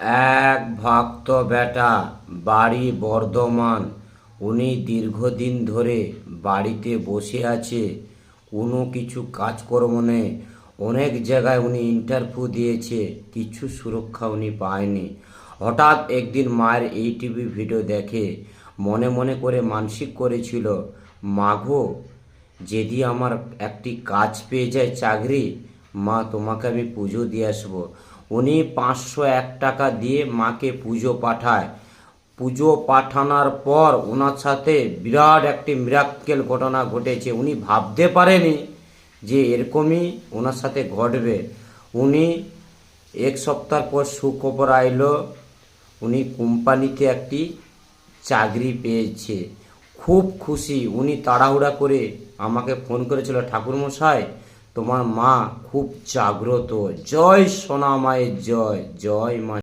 এক ভক্ত বেটা, বাড়ি বর্ধমান। উনি দীর্ঘদিন ধরে বাড়িতে বসে আছে, কোনো কিছু কাজকর্ম নেই। অনেক জায়গায় উনি ইন্টারভিউ দিয়েছে, কিছু সুরক্ষা উনি পায়নি। হঠাৎ একদিন মায়ের এই টিভি ভিডিও দেখে মনে মনে করে মানসিক করেছিল, মাগো, যদি আমার একটি কাজ পেয়ে যায়, চাকরি, মা তোমাকে আমি পুজো দিয়ে আসবো। উনি 501 টাকা দিয়ে মাকে পুজো পাঠায়। পুজো পাঠানোর পর ওনার সাথে বিরাট একটি মিরাক্কেল ঘটনা ঘটেছে। উনি ভাবতে পারেনি যে এরকমই ওনার সাথে ঘটবে। উনি এক সপ্তাহ পর সুখবর আইলো, উনি কোম্পানিতে একটি চাকরি পেয়েছে। খুব খুশি। উনি তাড়াহুড়া করে আমাকে ফোন করেছিল, ঠাকুরমশাই, তোমার মা খুব জাগ্রত। জয় সোনা মায়ের জয়, জয় মা।